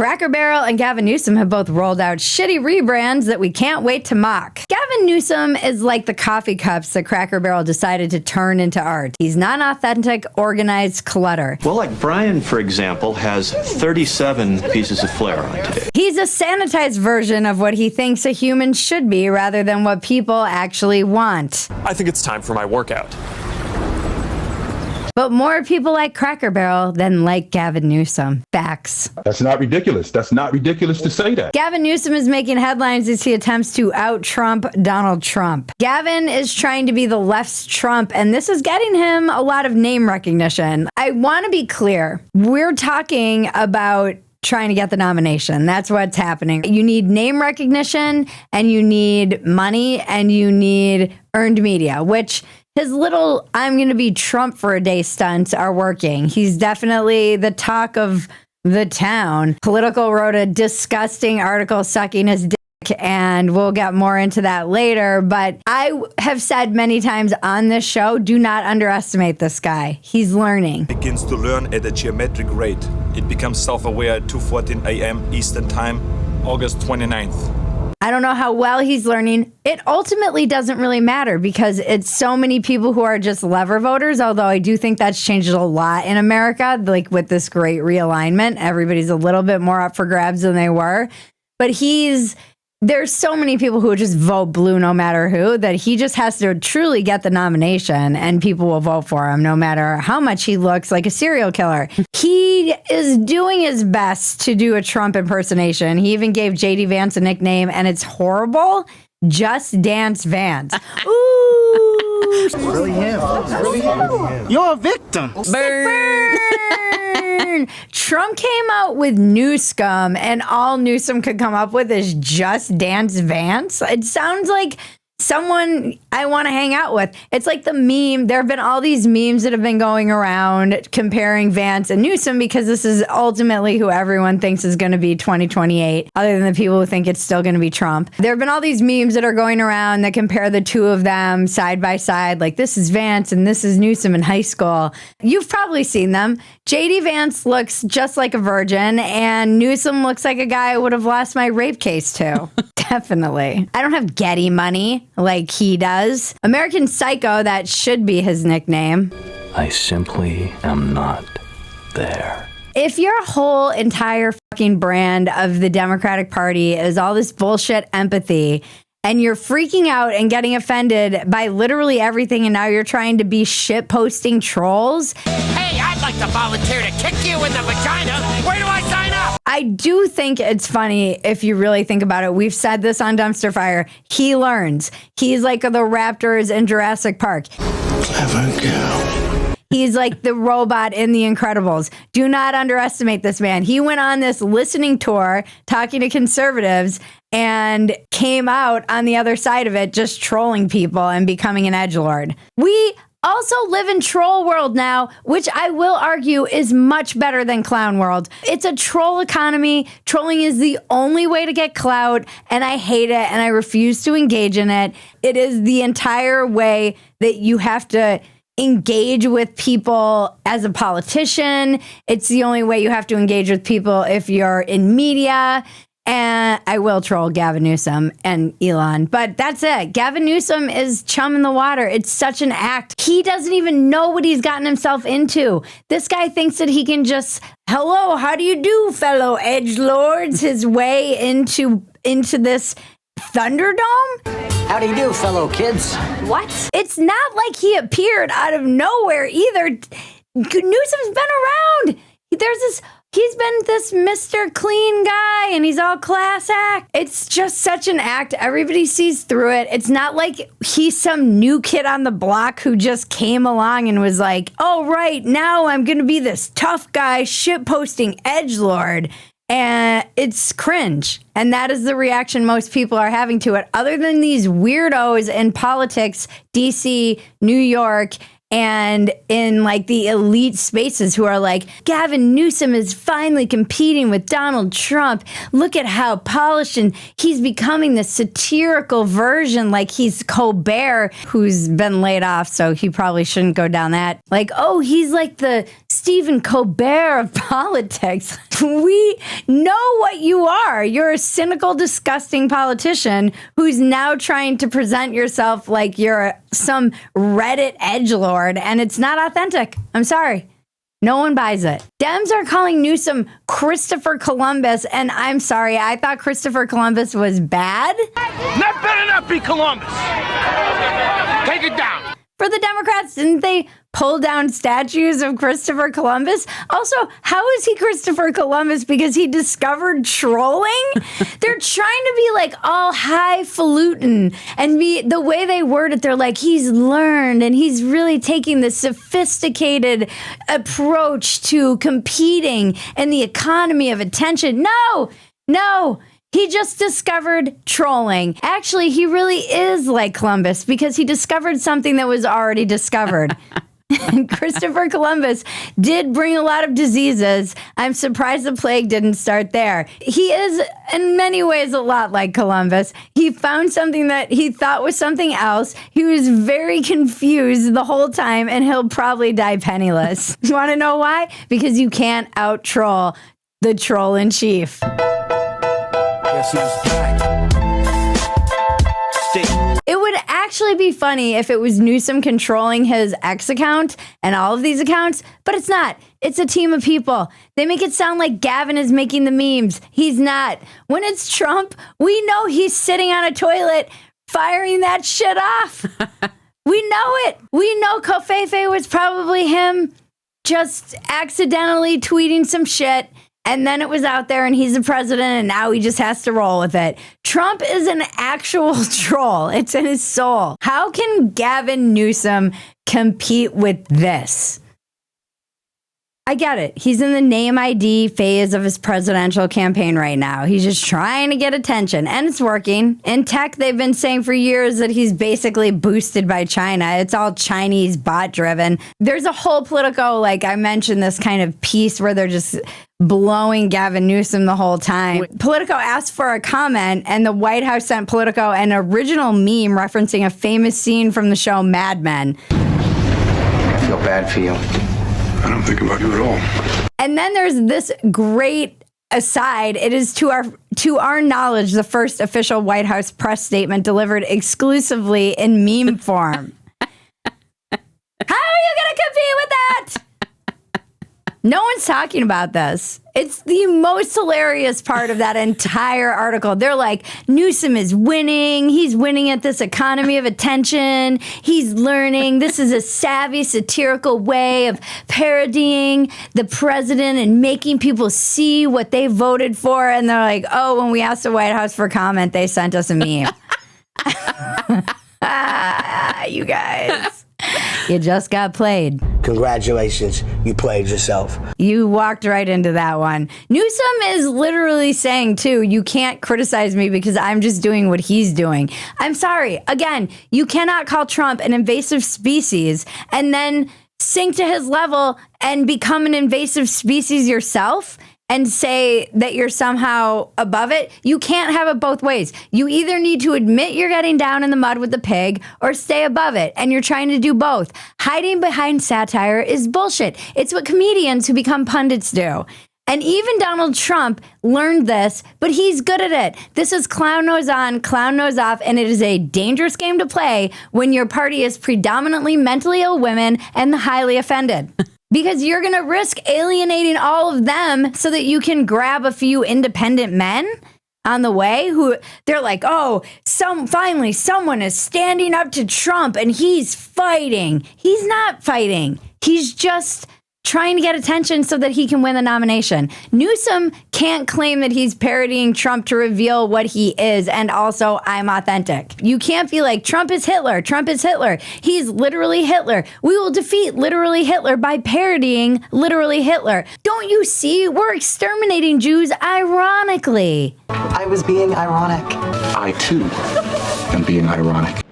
Cracker Barrel and Gavin Newsom have both rolled out shitty rebrands that we can't wait to mock. Gavin Newsom is like the coffee cups that Cracker Barrel decided to turn into art. He's non-authentic, organized clutter. Well, like Brian, for example, has 37 pieces of flair on today. He's a sanitized version of what he thinks a human should be rather than what people actually want. I think it's time for my workout. But more people like Cracker Barrel than like Gavin Newsom. Facts. That's not ridiculous. That's not ridiculous to say that. Gavin Newsom is making headlines as he attempts to out-Trump Donald Trump. Gavin is trying to be the left's Trump, and this is getting him a lot of name recognition. I want to be clear. We're talking about trying to get the nomination. That's what's happening. You need name recognition, and you need money, and you need earned media, which his little "I'm going to be Trump for a day" stunts are working. He's definitely the talk of the town. Politico wrote a disgusting article sucking his dick, and we'll get more into that later. But I have said many times on this show, do not underestimate this guy. He's learning. Begins to learn at a geometric rate. It becomes self-aware at 2:14 a.m. Eastern Time, August 29th. I don't know how well he's learning. It ultimately doesn't really matter because it's so many people who are just lever voters, although I do think that's changed a lot in America, like with this great realignment. Everybody's a little bit more up for grabs than they were. But there's so many people who just vote blue no matter who, that he just has to truly get the nomination and people will vote for him no matter how much he looks like a serial killer. He is doing his best to do a Trump impersonation. He even gave JD Vance a nickname, and it's horrible. Just Dance Vance. Ooh. It's really him. You're a victim. Burn. Trump came out with New Scum, and all Newsom could come up with is Just Dance Vance. It sounds like someone I want to hang out with. It's like the meme. There have been all these memes that have been going around comparing Vance and Newsom because this is ultimately who everyone thinks is going to be 2028, other than the people who think it's still going to be Trump. There have been all these memes that are going around that compare the two of them side by side, like this is Vance and this is Newsom in high school. You've probably seen them. JD Vance looks just like a virgin, and Newsom looks like a guy I would have lost my rape case to. Definitely. I don't have Getty money like he does. American Psycho, that should be his nickname. I simply am not there. If your whole entire fucking brand of the Democratic Party is all this bullshit empathy, and you're freaking out and getting offended by literally everything, and now you're trying to be shit-posting trolls. Hey, I'd like to volunteer to kick you in the vagina. Where do I sign up? I do think it's funny if you really think about it. We've said this on Dumpster Fire. He learns. He's like the raptors in Jurassic Park. Clever girl. He's like the robot in The Incredibles. Do not underestimate this man. He went on this listening tour talking to conservatives and came out on the other side of it just trolling people and becoming an edgelord. We also live in troll world now, which I will argue is much better than clown world. It's a troll economy. Trolling is the only way to get clout, and I hate it, and I refuse to engage in it. It is the entire way that you have to engage with people as a politician. It's the only way you have to engage with people if you're in media. And I will troll Gavin Newsom and Elon, but that's it. Gavin Newsom is chum in the water. It's such an act. He doesn't even know what he's gotten himself into. This guy thinks that he can just, hello, how do you do, fellow edgelords, his way into this Thunderdome? How do you do, fellow kids? What? It's not like he appeared out of nowhere either. Newsom's been around. He's been this Mr. Clean guy, and he's all class act. It's just such an act. Everybody sees through it. It's not like he's some new kid on the block who just came along and was like, oh, right, now I'm going to be this tough guy shitposting edgelord. And it's cringe. And that is the reaction most people are having to it, other than these weirdos in politics, DC, New York, and in like the elite spaces who are like, Gavin Newsom is finally competing with Donald Trump. Look at how polished, and he's becoming the satirical version, like he's Colbert, who's been laid off, so he probably shouldn't go down that. Like, oh, he's like the Stephen Colbert of politics. We know what you are. You're a cynical, disgusting politician who's now trying to present yourself like you're some Reddit edgelord, and it's not authentic. I'm sorry. No one buys it. Dems are calling Newsom Christopher Columbus, and I'm sorry, I thought Christopher Columbus was bad. Not better not be Columbus. Take it down. For the Democrats, didn't they pull down statues of Christopher Columbus? Also, how is he Christopher Columbus? Because he discovered trolling? They're trying to be like all highfalutin, and the way they word it, they're like, he's learned and he's really taking the sophisticated approach to competing in the economy of attention. No. He just discovered trolling. Actually, he really is like Columbus because he discovered something that was already discovered. Christopher Columbus did bring a lot of diseases. I'm surprised the plague didn't start there. He is, in many ways, a lot like Columbus. He found something that he thought was something else. He was very confused the whole time, and he'll probably die penniless. You want to know why? Because you can't out-troll the troll-in-chief. It would actually be funny if it was Newsom controlling his X account and all of these accounts, but it's not. It's a team of people. They make it sound like Gavin is making the memes. He's not. When it's Trump, we know he's sitting on a toilet firing that shit off. We know it. We know Covfefe was probably him just accidentally tweeting some shit. And then it was out there and he's the president and now he just has to roll with it. Trump is an actual troll. It's in his soul. How can Gavin Newsom compete with this? I get it. He's in the name ID phase of his presidential campaign right now. He's just trying to get attention, and it's working. In tech, they've been saying for years that he's basically boosted by China. It's all Chinese bot driven. There's a whole Politico, like I mentioned, this kind of piece where they're just blowing Gavin Newsom the whole time. Politico asked for a comment, and the White House sent Politico an original meme referencing a famous scene from the show Mad Men. I feel bad for you. I don't think about you at all. And then there's this great aside. It is to our knowledge the first official White House press statement delivered exclusively in meme form. How are you going to compete with that? No one's talking about this. It's the most hilarious part of that entire article. They're like, Newsom is winning. He's winning at this economy of attention. He's learning. This is a savvy, satirical way of parodying the president and making people see what they voted for. And they're like, oh, when we asked the White House for comment, they sent us a meme. You guys. You just got played. Congratulations, you played yourself. You walked right into that one. Newsom is literally saying, too, you can't criticize me because I'm just doing what he's doing. I'm sorry. Again, you cannot call Trump an invasive species and then sink to his level and become an invasive species yourself and say that you're somehow above it. You can't have it both ways. You either need to admit you're getting down in the mud with the pig or stay above it, and you're trying to do both. Hiding behind satire is bullshit. It's what comedians who become pundits do. And even Donald Trump learned this, but he's good at it. This is clown nose on, clown nose off, and it is a dangerous game to play when your party is predominantly mentally ill women and the highly offended. Because you're going to risk alienating all of them so that you can grab a few independent men on the way who they're like, oh, finally someone is standing up to Trump and he's fighting. He's not fighting. He's just trying to get attention so that he can win the nomination. Newsom can't claim that he's parodying Trump to reveal what he is, and also, I'm authentic. You can't be like, Trump is Hitler. Trump is Hitler. He's literally Hitler. We will defeat literally Hitler by parodying literally Hitler. Don't you see? We're exterminating Jews ironically. I was being ironic. I, too, am being ironic.